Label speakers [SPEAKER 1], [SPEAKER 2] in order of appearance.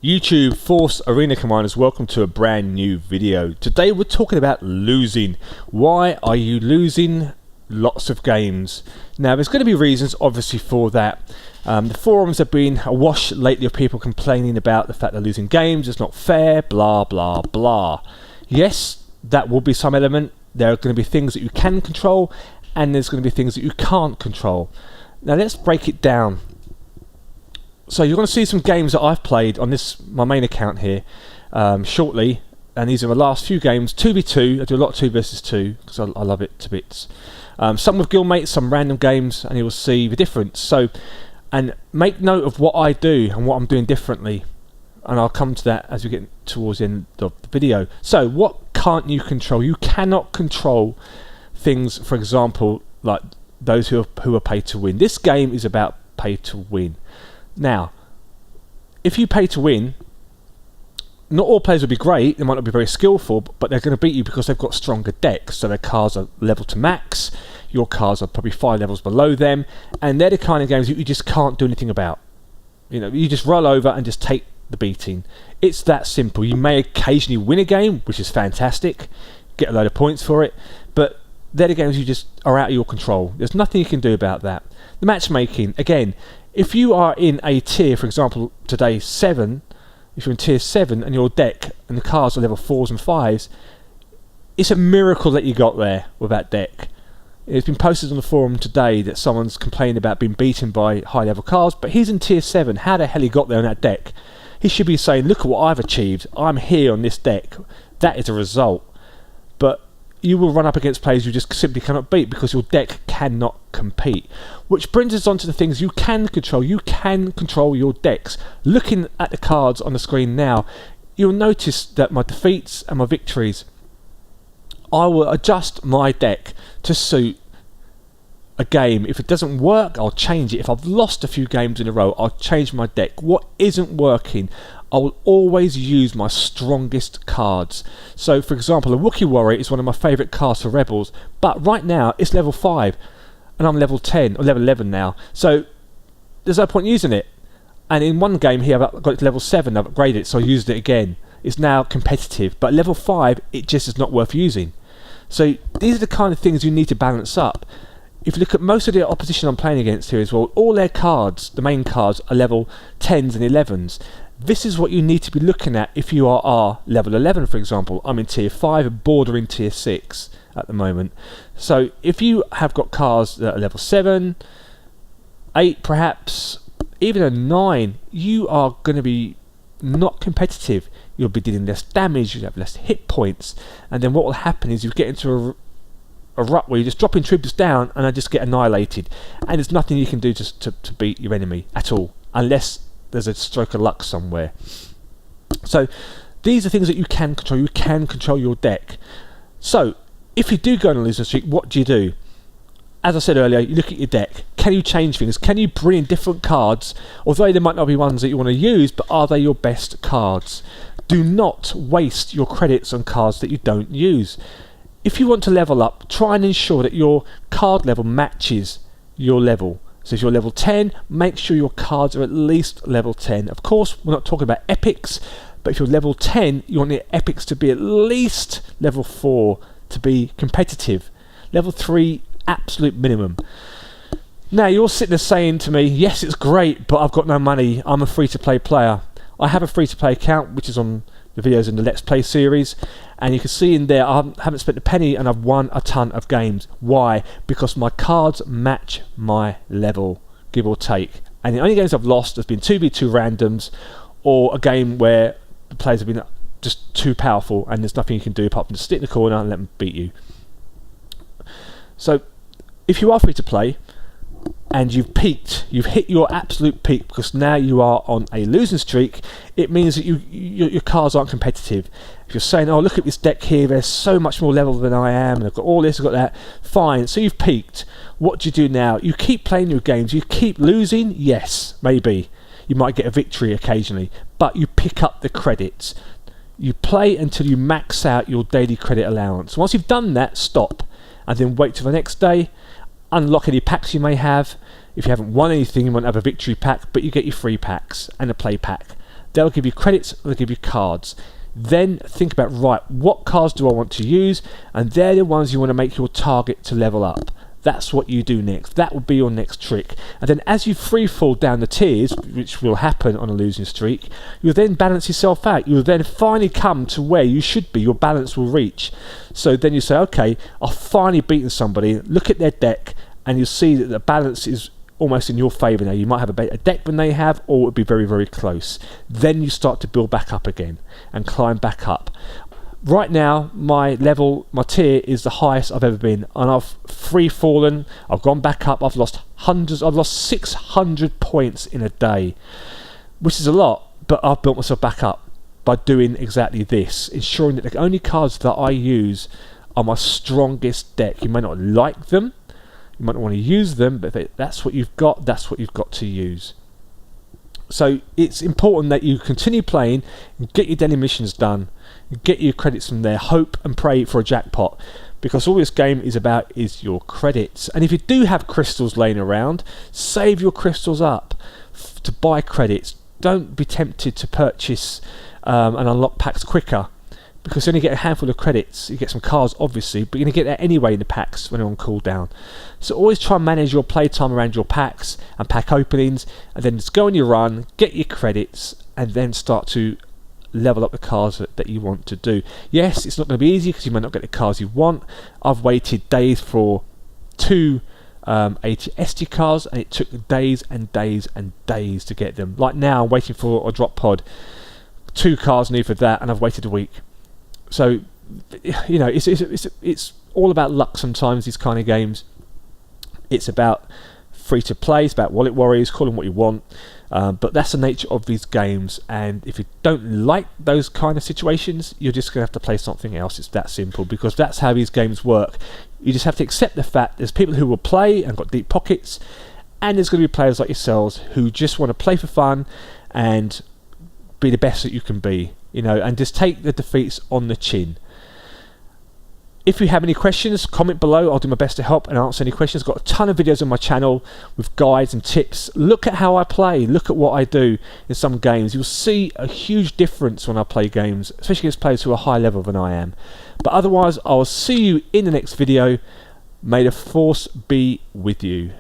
[SPEAKER 1] YouTube Force Arena Commanders, welcome to a brand new video. Today we're talking about losing. Why are you losing lots of games? Now there's going to be reasons obviously for that. The forums have been awash lately of people complaining about the fact they're losing games, it's not fair, blah blah blah. Yes, that will be some element. There are going to be things that you can control and there's going to be things that you can't control. Now let's break it down. So you're going to see some games that I've played on my main account here shortly, and these are the last few games. 2v2, I do a lot of 2 versus 2 because I love it to bits. Some with guildmates, some random games, and you'll see the difference. So, and make note of what I do and what I'm doing differently, and I'll come to that as we get towards the end of the video. So what can't you control? You cannot control things, for example, like those who are paid to win. This game is about pay to win. Now, if you pay to win, not all players will be great, they might not be very skillful, but they're going to beat you because they've got stronger decks. So their cards are level to max, your cards are probably 5 levels below them, and they're the kind of games that you just can't do anything about. You know, you just roll over and just take the beating. It's that simple. You may occasionally win a game, which is fantastic, get a load of points for it, but they're the games you just are out of your control. There's nothing you can do about that. The matchmaking, again, if you are in a tier, for example, today 7, if you're in tier 7 and your deck and the cards are level 4s and 5s, it's a miracle that you got there with that deck. It's been posted on the forum today that someone's complaining about being beaten by high level cards, but he's in tier 7. How the hell he got there on that deck? He should be saying, look at what I've achieved. I'm here on this deck. That is a result. But you will run up against players you just simply cannot beat because your deck cannot compete. Which brings us on to the things you can control. You can control your decks. Looking at the cards on the screen now, you'll notice that my defeats and my victories, I will adjust my deck to suit a game. If it doesn't work, I'll change it. If I've lost a few games in a row, I'll change my deck. What isn't working, I will always use my strongest cards. So for example, a Wookiee Warrior is one of my favourite cards for Rebels, but right now it's level 5 and I'm level 10 or level 11 now, so there's no point using it. And in one game here I've got it to level 7, I've upgraded it, so I used it again. It's now competitive, but level 5 it just is not worth using. So these are the kind of things you need to balance up. If you look at most of the opposition I'm playing against here as well, all their cards, the main cards, are level 10s and 11s. This is what you need to be looking at if you are level 11, for example. I'm in tier 5, bordering tier 6 at the moment. So if you have got cards that are level 7, 8 perhaps, even a 9, you are going to be not competitive. You'll be dealing less damage, you'll have less hit points, and then what will happen is you get into a rut where you're just dropping troops down and they just get annihilated, and there's nothing you can do to beat your enemy at all, unless there's a stroke of luck somewhere. So these are things that you can control. You can control your deck. So if you do go on a losing streak, what do? As I said earlier, you look at your deck. Can you change things? Can you bring in different cards? Although they might not be ones that you want to use, but are they your best cards? Do not waste your credits on cards that you don't use. If you want to level up, try and ensure that your card level matches your level. So if you're level 10, make sure your cards are at least level 10. Of course, we're not talking about epics, but if you're level 10, you want the epics to be at least level 4 to be competitive. Level 3, absolute minimum. Now, you're sitting there saying to me, yes, it's great, but I've got no money. I'm a free-to-play player. I have a free-to-play account, which is on the videos in the Let's Play series, and you can see in there I haven't spent a penny and I've won a ton of games. Why? Because my cards match my level, give or take. And the only games I've lost has been 2v2 randoms, or a game where the players have been just too powerful and there's nothing you can do apart from just sit in the corner and let them beat you. So if you are free to play and you've peaked, you've hit your absolute peak because now you are on a losing streak, it means that your cards aren't competitive. If you're saying, oh, look at this deck here, they're so much more level than I am, and I've got all this, I've got that, fine, so you've peaked. What do now? You keep playing your games, you keep losing, yes, maybe. You might get a victory occasionally, but you pick up the credits. You play until you max out your daily credit allowance. Once you've done that, stop, and then wait till the next day, unlock any packs you may have. If you haven't won anything, you won't have a victory pack, but you get your free packs and a play pack. They'll give you credits, they'll give you cards. Then think about, right, what cards do I want to use? And they're the ones you want to make your target to level up. That's what you do next. That will be your next trick. And then as you free fall down the tiers, which will happen on a losing streak, you'll then balance yourself out. You'll then finally come to where you should be. Your balance will reach. So then you say, okay, I've finally beaten somebody. Look at their deck, and you'll see that the balance is almost in your favour now. You might have a better deck than they have, or it would be very, very close. Then you start to build back up again and climb back up. Right now, my tier is the highest I've ever been, and I've free fallen. I've gone back up. I've lost hundreds. I've lost 600 points in a day, which is a lot. But I've built myself back up by doing exactly this, ensuring that the only cards that I use are my strongest deck. You may not like them, you might not want to use them, but if that's what you've got, that's what you've got to use. So it's important that you continue playing, get your daily missions done, get your credits from there, hope and pray for a jackpot, because all this game is about is your credits. And if you do have crystals laying around, save your crystals up to buy credits. Don't be tempted to purchase and unlock packs quicker, because you only get a handful of credits. You get some cards obviously, but you're going to get that anyway in the packs when they're on cooldown. So always try and manage your playtime around your packs and pack openings, and then just go on your run, get your credits, and then start to level up the cards that you want to do. Yes, it's not going to be easy because you might not get the cards you want. I've waited days for 2 ATST cards, and it took days and days and days to get them. Like now, I'm waiting for a drop pod. 2 cards need for that, and I've waited a week. So, you know, it's all about luck sometimes, these kind of games. It's about free to play, it's about wallet warriors, call them what you want. But that's the nature of these games, and if you don't like those kind of situations, you're just going to have to play something else. It's that simple, because that's how these games work. You just have to accept the fact there's people who will play and got deep pockets, and there's going to be players like yourselves who just want to play for fun and be the best that you can be, you know, and just take the defeats on the chin. If you have any questions, comment below. I'll do my best to help and answer any questions. Got a ton of videos on my channel with guides and tips. Look at how I play. Look at what I do in some games. You'll see a huge difference when I play games, especially against players who are higher level than I am. But otherwise, I'll see you in the next video. May the force be with you.